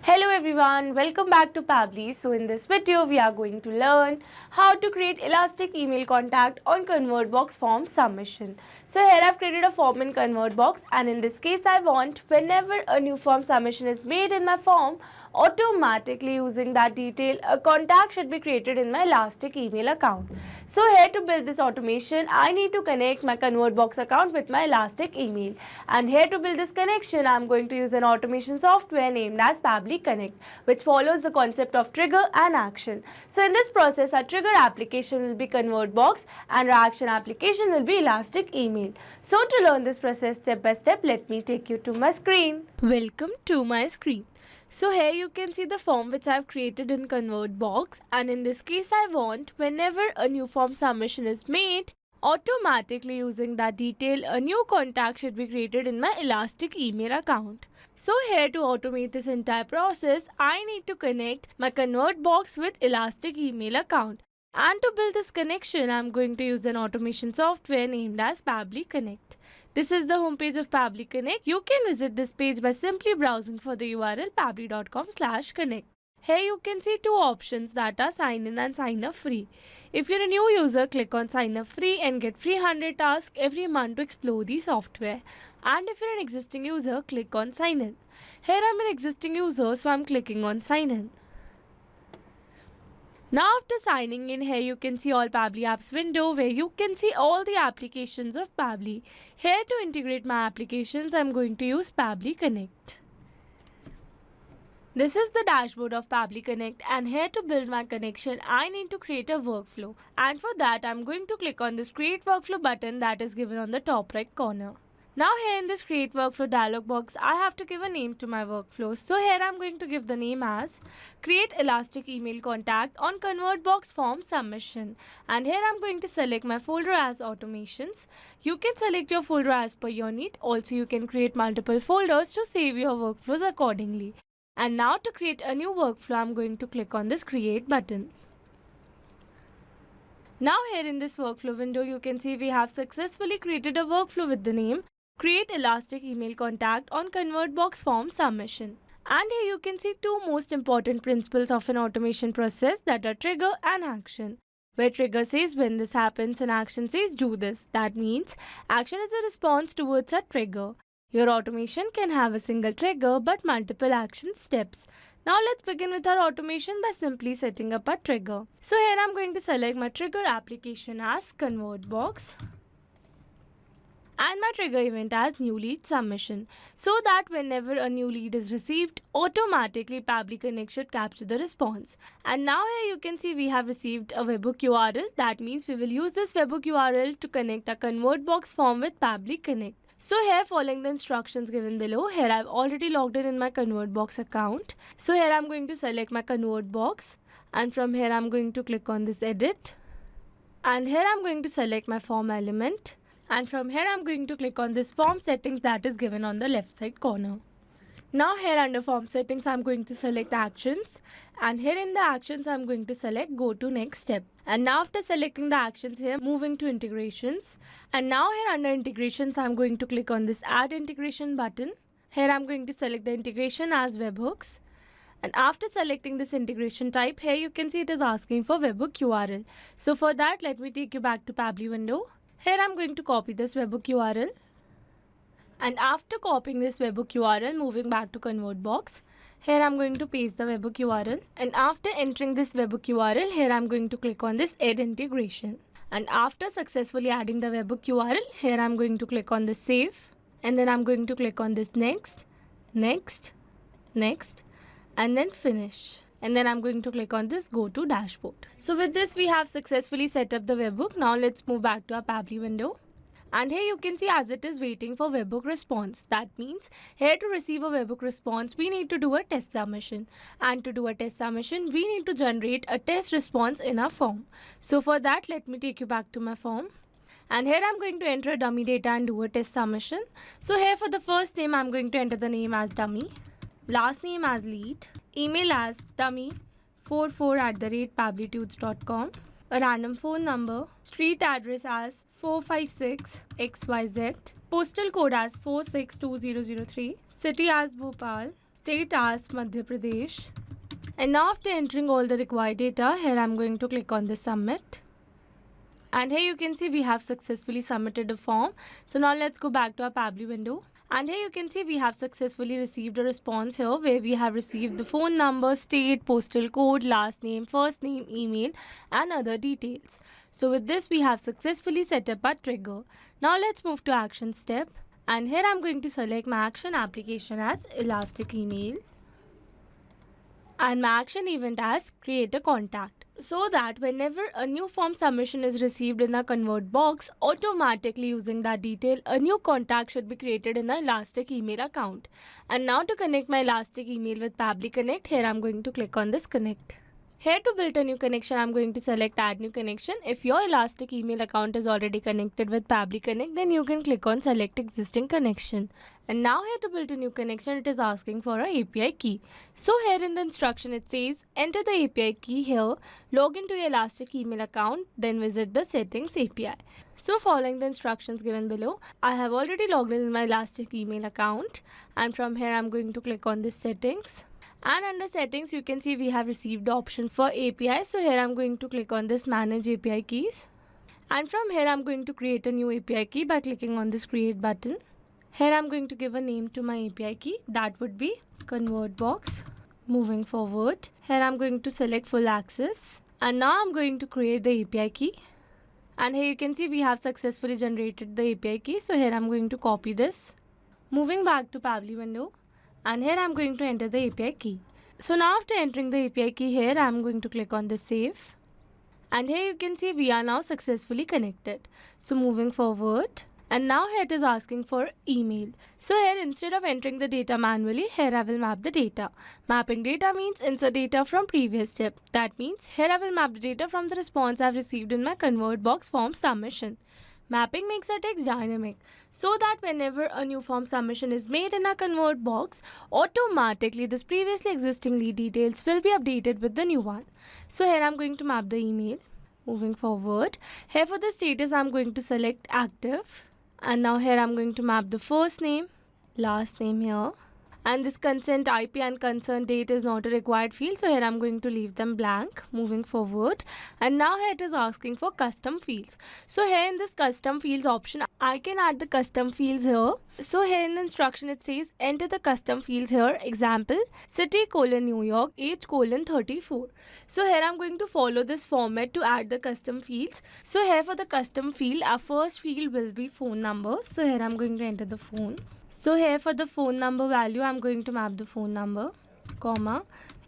Hello everyone, welcome back to Pably. So in this video we are going to learn how to create elastic email contact on ConvertBox form submission. So here I've created a form in ConvertBox, and in this case I want whenever a new form submission is made in my form, automatically using that detail a contact should be created in my elastic email account. So here to build this automation I need to connect my ConvertBox account with my elastic email, and here to build this connection I'm going to use an automation software named as Pably Connect, which follows the concept of trigger and action. So in this process our trigger application will be ConvertBox and our action application will be elastic email. So to learn this process step by step, let me take you to my screen. Welcome to my screen. So here you can see the form which I have created in ConvertBox, and in this case I want whenever a new form submission is made, automatically using that detail a new contact should be created in my elastic email account. So here to automate this entire process I need to connect my ConvertBox with elastic email account, and to build this connection I'm going to use an automation software named as Pably Connect. This is the homepage of Pably Connect. You can visit this page by simply browsing for the URL pably.com/connect. Here you can see two options, that are sign in and sign up free. If you're a new user, click on sign up free and get free 100 tasks every month to explore the software. And if you're an existing user, click on sign in. Here I'm an existing user, so I'm clicking on sign in. Now after signing in, here you can see all Pably apps window where you can see all the applications of Pably. Here to integrate my applications, I'm going to use Pably Connect. This is the dashboard of Pably Connect, and here to build my connection I need to create a workflow, and for that I'm going to click on this create workflow button that is given on the top right corner. Now here in this create workflow dialog box I have to give a name to my workflow. So here I'm going to give the name as create elastic email contact on ConvertBox form submission, and here I'm going to select my folder as automations. You can select your folder as per your need. Also you can create multiple folders to save your workflows accordingly. And now to create a new workflow I'm going to click on this create button. Now here in this workflow window you can see we have successfully created a workflow with the name create elastic email contact on ConvertBox form submission. And here you can see two most important principles of an automation process, that are trigger and action. Where trigger says when this happens and action says do this. That means action is a response towards a trigger. Your automation can have a single trigger but multiple action steps. Now let's begin with our automation by simply setting up a trigger. So here I'm going to select my trigger application as ConvertBox and my trigger event as new lead submission, so that whenever a new lead is received, automatically Pably Connect should capture the response. And now here you can see we have received a webhook URL. That means we will use this webhook URL to connect a ConvertBox form with Pably Connect. So here, following the instructions given below, here I've already logged in my ConvertBox account. So here I'm going to select my ConvertBox, and from here I'm going to click on this edit, and here I'm going to select my form element, and from here I'm going to click on this form settings that is given on the left side corner. Now here under form settings I'm going to select actions, and here in the actions I'm going to select go to next step. And now after selecting the actions here, moving to integrations, and now here under integrations I'm going to click on this add integration button. Here I'm going to select the integration as webhooks, and after selecting this integration type, here you can see it is asking for webhook URL. So for that let me take you back to Pably window. Here I'm going to copy this webhook URL, and after copying this webhook URL, moving back to ConvertBox, here I'm going to paste the webhook URL, and after entering this webhook URL, here I'm going to click on this add integration. And after successfully adding the webhook URL, here I'm going to click on this save, and then I'm going to click on this next, next, next, and then finish. And then I'm going to click on this go to dashboard. So with this we have successfully set up the webhook. Now let's move back to our Pably window. And here you can see as it is waiting for webhook response. That means here to receive a webhook response we need to do a test submission, and to do a test submission we need to generate a test response in our form. So for that let me take you back to my form, and here I'm going to enter a dummy data and do a test submission. So here for the first name I'm going to enter the name as dummy, last name as lead, email as dummy44@pablytudes.com, a random phone number, street address as 456 XYZ, postal code as 462003, city as Bhopal, state as Madhya Pradesh. And now after entering all the required data, here I'm going to click on the submit. And here you can see we have successfully submitted a form. So now let's go back to our Pabbly window. And here you can see we have successfully received a response here where we have received the phone number, state, postal code, last name, first name, email and other details. So with this we have successfully set up our trigger. Now let's move to action step. And here I'm going to select my action application as Elastic Email and my action event as Create a Contact, so that whenever a new form submission is received in a convert box, automatically using that detail, a new contact should be created in an Elastic Email account. And now to connect my Elastic Email with Pabbly Connect, here I'm going to click on this connect. Here to build a new connection, I'm going to select add new connection. If your Elastic Email account is already connected with Pabbly Connect, then you can click on select existing connection. And now here to build a new connection, it is asking for a API key. So here in the instruction it says enter the API key here, log into your Elastic Email account, then visit the settings API. So following the instructions given below, I have already logged in my Elastic Email account, and from here I'm going to click on this settings. And under settings you can see we have received the option for API. So here I'm going to click on this manage API keys. And from here I'm going to create a new API key by clicking on this create button. Here I'm going to give a name to my API key, that would be ConvertBox. Moving forward, here I'm going to select full access. And now I'm going to create the API key. And here you can see we have successfully generated the API key. So here I'm going to copy this. Moving back to Pabbly window. And here I'm going to enter the API key. So now after entering the API key here, I'm going to click on the save. And here you can see we are now successfully connected. So moving forward, and now here it is asking for email. So here instead of entering the data manually, here I will map the data. Mapping data means insert data from previous step. That means here I will map the data from the response I've received in my ConvertBox form submission. Mapping makes our text dynamic, so that whenever a new form submission is made in a ConvertBox, automatically this previously existing lead details will be updated with the new one. So here I'm going to map the email. Moving forward, here for the status I'm going to select active. And now here I'm going to map the first name, last name here. And this consent IP and concern date is not a required field, so here I'm going to leave them blank. Moving forward, and now here it is asking for custom fields. So here in this custom fields option, I can add the custom fields here. So here in the instruction it says enter the custom fields here. Example, city : New York, age : 34. So here I'm going to follow this format to add the custom fields. So here for the custom field, our first field will be phone number. So here I'm going to enter the phone. So here for the phone number value, I'm going to map the phone number, comma.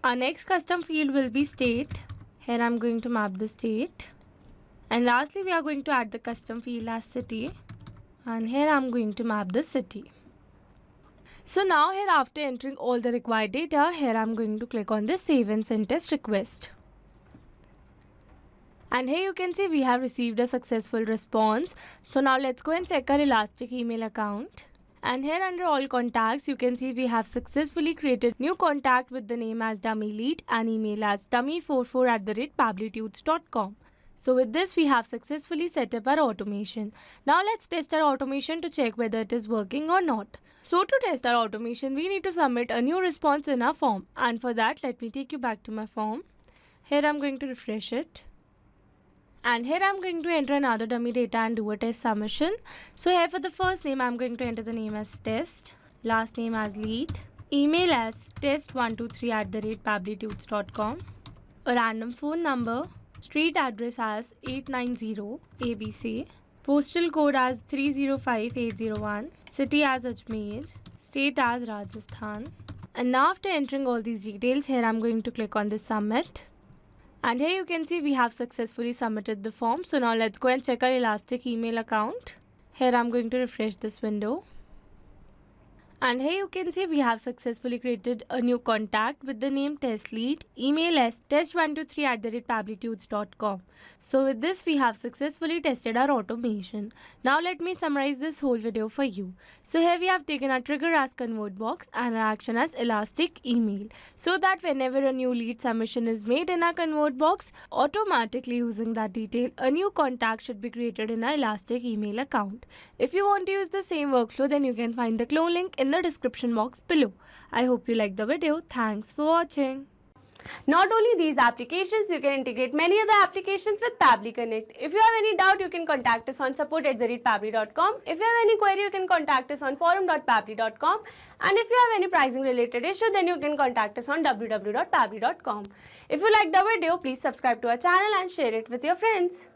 Our next custom field will be state. Here I'm going to map the state. And lastly, we are going to add the custom field as city. And here I'm going to map the city. So now here after entering all the required data, here I'm going to click on this save and send test request. And here you can see we have received a successful response. So now let's go and check our Elastic Email account. And here under all contacts, you can see we have successfully created new contact with the name as dummy lead and email as dummy44@pabblytudes.com. So with this, we have successfully set up our automation. Now let's test our automation to check whether it is working or not. So to test our automation, we need to submit a new response in our form. And for that, let me take you back to my form. Here I'm going to refresh it. And here I'm going to enter another dummy data and do a test submission. So here for the first name, I'm going to enter the name as test, last name as lead, email as test123@pabblytudes.com, a random phone number, street address as 890 ABC, postal code as 305801, city as Ajmer, state as Rajasthan. And now after entering all these details, here I'm going to click on this submit. And here you can see we have successfully submitted the form. So now let's go and check our Elastic Email account. Here I'm going to refresh this window. And here you can see we have successfully created a new contact with the name test lead, email as test123@pabblytudes.com. So with this, we have successfully tested our automation. Now let me summarize this whole video for you. So here we have taken our trigger as ConvertBox and our action as Elastic Email, so that whenever a new lead submission is made in our ConvertBox, automatically using that detail, a new contact should be created in our Elastic Email account. If you want to use the same workflow, then you can find the clone link in in the description box below. I hope you liked the video. Thanks for watching. Not only these applications, you can integrate many other applications with Pabbly Connect. If you have any doubt, you can contact us on support@pabbly.com. If you have any query, you can contact us on forum.pabbly.com. And if you have any pricing related issue, then you can contact us on www.pabbly.com. If you liked the video, please subscribe to our channel and share it with your friends.